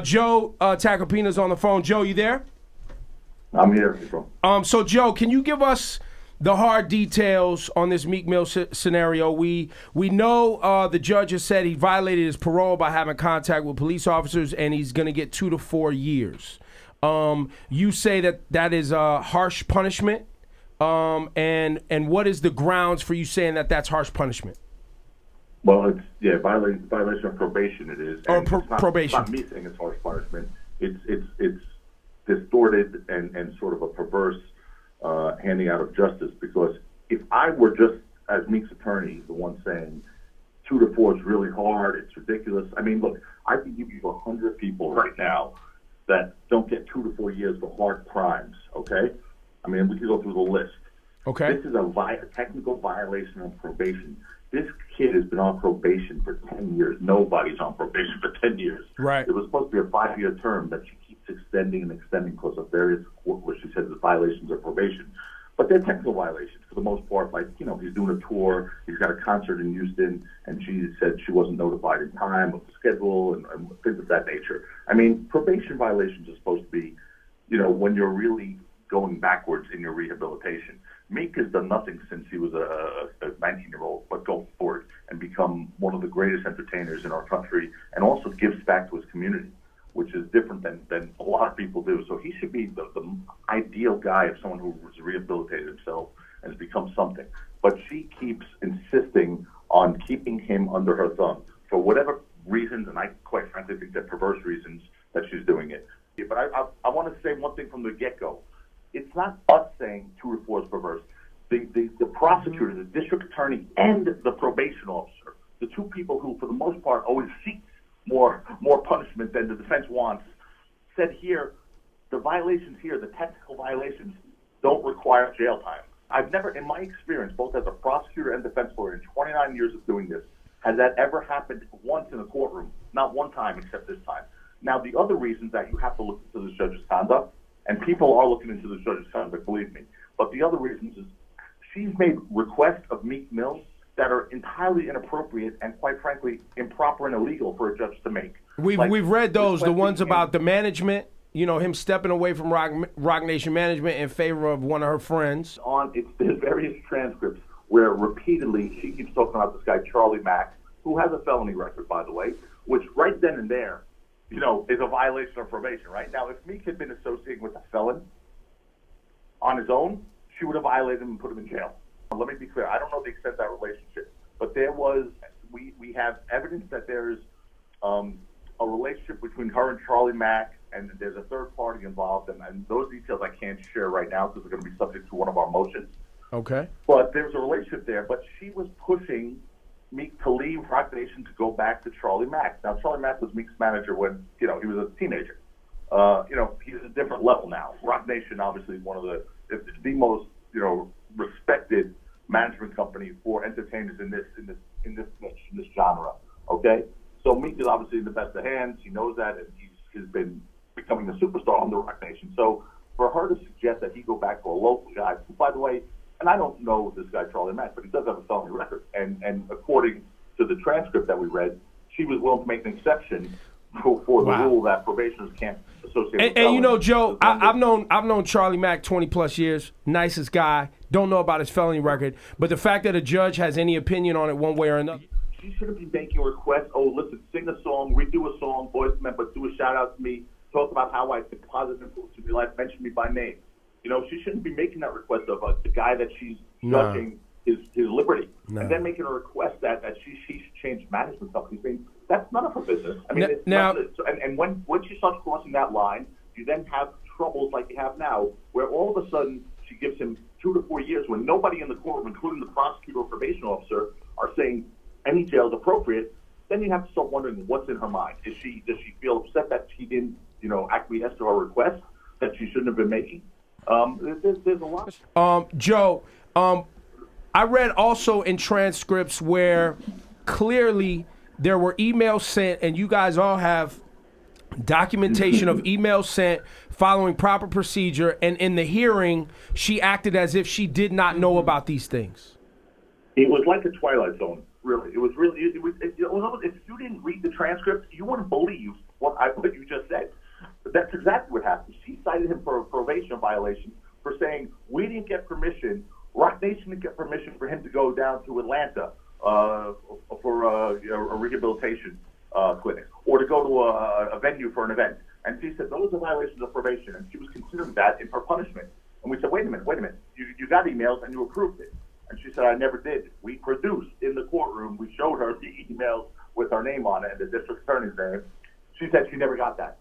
Joe Tacopina's on the phone. Joe, you there? I'm here. So, Joe, can you give us the hard details on this Meek Mill scenario? We know the judge has said he violated his parole by having contact with police officers, and he's going to get 2 to 4 years. You say that is a harsh punishment, and what is the grounds for you saying that that's harsh punishment? Well, it's violation of probation. It is. Or probation. It's not me saying it's harsh punishment. It's distorted and sort of a perverse handing out of justice, because if I were just, as Meek's attorney, the one saying 2 to 4 is really hard, it's ridiculous. I mean, look, I can give you 100 people right now that don't get 2 to 4 years for hard crimes, okay? I mean, we can go through the list. Okay. This is a technical violation of probation. This kid has been on probation for 10 years. Nobody's on probation for 10 years. Right. It was supposed to be a 5-year term that she keeps extending and extending because of various, what she says, the violations of probation. But they're technical violations for the most part. Like, you know, he's doing a tour, he's got a concert in Houston, and she said she wasn't notified in time of the schedule and things of that nature. I mean, probation violations are supposed to be, you know, when you're really going backwards in your rehabilitation. Meek has done nothing since he was a 19-year-old, but go forward and become one of the greatest entertainers in our country, and also gives back to his community, which is different than a lot of people do. So he should be the ideal guy of someone who has rehabilitated himself and has become something. But she keeps insisting on keeping him under her thumb for whatever reasons, and I quite frankly think they're perverse reasons that she's doing it. But I want to say one thing from the get-go. It's not us saying 2 to 4 is perverse. The prosecutor, the district attorney, and the probation officer, the two people who, for the most part, always seek more punishment than the defense wants, said here, the violations here, the technical violations, don't require jail time. I've never, in my experience, both as a prosecutor and defense lawyer, in 29 years of doing this, has that ever happened once in a courtroom? Not one time except this time. Now, the other reasons that you have to look into the judge's conduct, and people are looking into the judge's conduct, believe me, but the other reasons is she's made requests of Meek Mill that are entirely inappropriate and, quite frankly, improper and illegal for a judge to make. We've read those, the ones about the management, you know, him stepping away from Rock Nation management in favor of one of her friends. There's various transcripts where repeatedly she keeps talking about this guy, Charlie Mack, who has a felony record, by the way, which right then and there, you know, is a violation of probation, right? Now, if Meek had been associating with a felon on his own, she would have violated him and put him in jail. Let me be clear. I don't know the extent of that relationship, but we have evidence that there's a relationship between her and Charlie Mack, and there's a third party involved, and those details I can't share right now because they're going to be subject to one of our motions. Okay. But there's a relationship there, but she was pushing Meek to leave Rock Nation to go back to Charlie Mack. Now, Charlie Mack was Meek's manager when, you know, he was a teenager. You know, he's a different level now. Rock Nation, obviously, is one of the most, you know, respected management company for entertainers in this genre. Okay, so Meek is obviously in the best of hands. He knows that, and he's been becoming a superstar on the Rock Nation. So for her to suggest that he go back to a local guy, who, by the way, and I don't know this guy Charlie Mack, but he does have a felony record, and according to the transcript that we read, she was willing to make an exception for the rule that probationers can't associate with and you know, Joe, I've known Charlie Mack 20+ years, nicest guy. Don't know about his felony record, but the fact that a judge has any opinion on it one way or another. She shouldn't be making requests. Oh, listen, sing a song, redo a song, Boys to Men, but do a shout out to me. Talk about how I think positive influence in your life. Mention me by name. You know, she shouldn't be making that request of the guy that she's judging his liberty, and then making a request that she should change management companies. I mean, that's none of her business. I mean, and when she starts crossing that line, you then have troubles like you have now, where all of a sudden she gives him 2 to 4 years when nobody in the courtroom, including the prosecutor or probation officer, are saying any jail is appropriate. Then you have to start wondering what's in her mind. Does she feel upset that she didn't, you know, acquiesce to her request that she shouldn't have been making? There's a lot. Joe, I read also in transcripts where clearly there were emails sent, and you guys all have documentation of emails sent following proper procedure, and in the hearing, she acted as if she did not know about these things. It was like a Twilight Zone, really. It was really, if you didn't read the transcript, you wouldn't believe what you just said. That's exactly what happened. She cited him for a probation violation for saying we didn't get permission. Rock Nation didn't get permission for him to go down to Atlanta for a rehabilitation clinic or to go to a venue for an event. And she said those are violations of probation, and she was considering that in her punishment. And we said, wait a minute, you got emails and you approved it. And she said, I never did. We produced in the courtroom, we showed her the emails with our name on it and the district attorney's name. She said she never got that.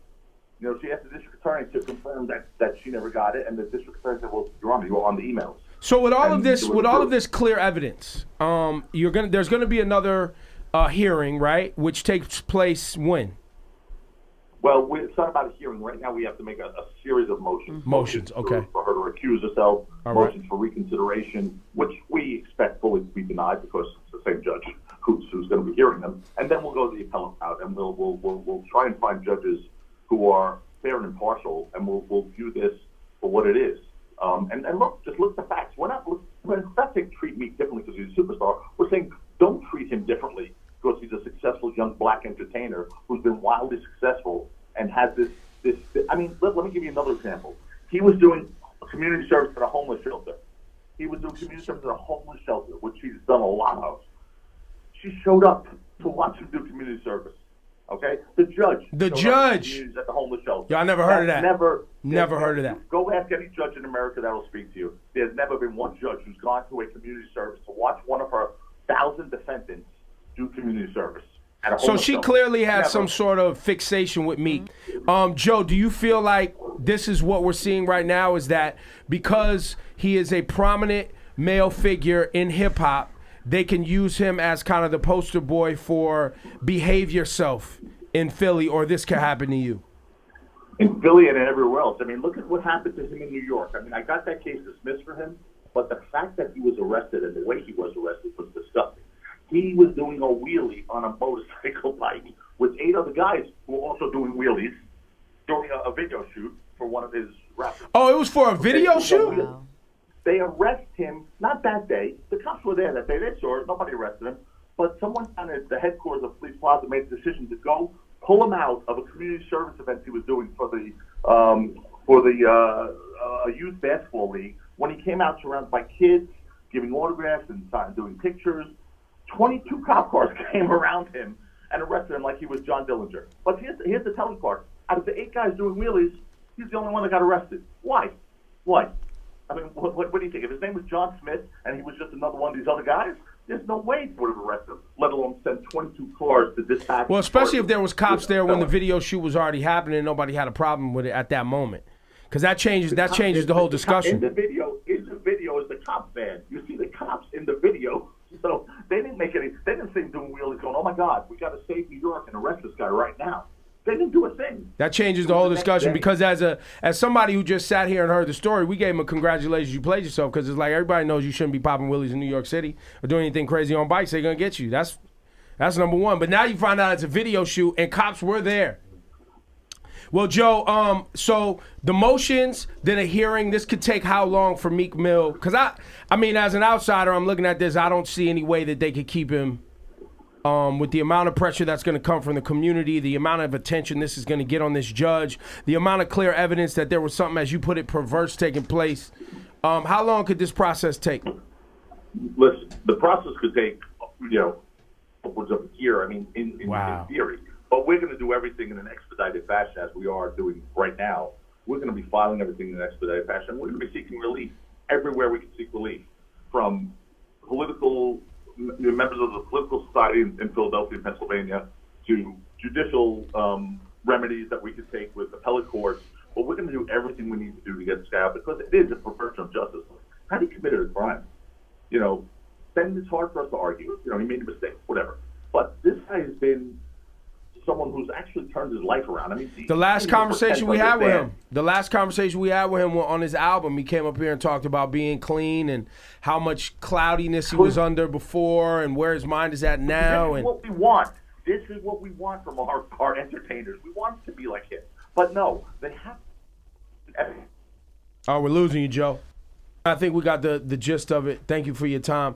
You know, she asked the district attorney to confirm that she never got it, and the district attorney said, well, you're on the emails. So with all of this clear evidence, there's gonna be another hearing, right? Which takes place when? Well, it's not about a hearing. Right now we have to make a series of motions. Motions, okay. For her to recuse herself, all motions right. for reconsideration, which we expect fully to be denied because it's the same judge who's going to be hearing them. And then we'll go to the appellate route, and we'll try and find judges who are fair and impartial, and we'll view this for what it is. And look, just look at the facts. We're not saying treat Meek differently because he's a superstar. We're saying don't treat him differently because he's a successful young black entertainer who's been wildly successful and has this. I mean, let me give you another example. He was doing community service at a homeless shelter. He was doing community service at a homeless shelter, which he's done a lot of. She showed up to watch him do community service. Okay, the judge at the homeless shelter. Yeah, I never heard of that. Never heard of that. Go ask any judge in America that will speak to you. There's never been one judge who's gone to a community service to watch one of her 1,000 defendants do community service. So she clearly has some sort of fixation with Meek. Joe, do you feel like this is what we're seeing right now, is that because he is a prominent male figure in hip-hop, they can use him as kind of the poster boy for behave yourself in Philly, or this could happen to you? In Philly and everywhere else. I mean, look at what happened to him in New York. I mean, I got that case dismissed for him, but the fact that he was arrested and the way he was arrested was disgusting. He was doing a wheelie on a motorcycle bike with 8 other guys who were also doing wheelies during a video shoot for one of his rappers. Oh, it was for a video shoot? Wow. They arrest him, not that day. The cops were there that day. They saw it. Nobody arrested him. But someone down at the headquarters of Police Plaza made the decision to go pull him out of a community service event he was doing for the youth basketball league. When he came out surrounded by kids, giving autographs and doing pictures, 22 cop cars came around him and arrested him like he was John Dillinger. But here's the telling part. Out of the 8 guys doing wheelies, he's the only one that got arrested. Why? I mean, what do you think? If his name was John Smith and he was just another one of these other guys, there's no way he would have arrested him, let alone send 22 cars to dispatch. Well, especially if there was cops there when the video shoot was already happening and nobody had a problem with it at that moment. Because that changes the whole discussion. In the video is the cop van. You see the cops in the video. So they didn't say doing wheelies going, oh my God, we got to save New York and arrest this guy right now. They didn't do a thing. That changes the whole discussion, because as somebody who just sat here and heard the story, we gave him a congratulations, you played yourself, because it's like everybody knows you shouldn't be popping wheelies in New York City or doing anything crazy on bikes. They're going to get you. That's number one. But now you find out it's a video shoot and cops were there. Well, Joe, so the motions, then a hearing, this could take how long for Meek Mill? Because I mean, as an outsider, I'm looking at this, I don't see any way that they could keep him. With the amount of pressure that's going to come from the community, the amount of attention this is going to get on this judge, the amount of clear evidence that there was something, as you put it, perverse taking place. How long could this process take? Listen, the process could take, upwards of a year. I mean, in theory. But we're going to do everything in an expedited fashion, as we are doing right now. We're going to be filing everything in an expedited fashion. We're going to be seeking relief everywhere we can seek relief, from political members of the political society in Philadelphia, Pennsylvania, to judicial remedies that we could take with appellate courts. But we're going to do everything we need to do to get this guy out, because it is a perversion of justice. How he committed a crime? Then it's hard for us to argue. He made a mistake, whatever. But this guy has been someone who's actually turned his life around. I mean, the last conversation we had with him on his album, he came up here and talked about being clean and how much cloudiness he was under before and where his mind is at now. This is what we want. This is what we want from our entertainers. We want to be like him. But no, they have. Oh, we're losing you, Joe. I think we got the gist of it. Thank you for your time.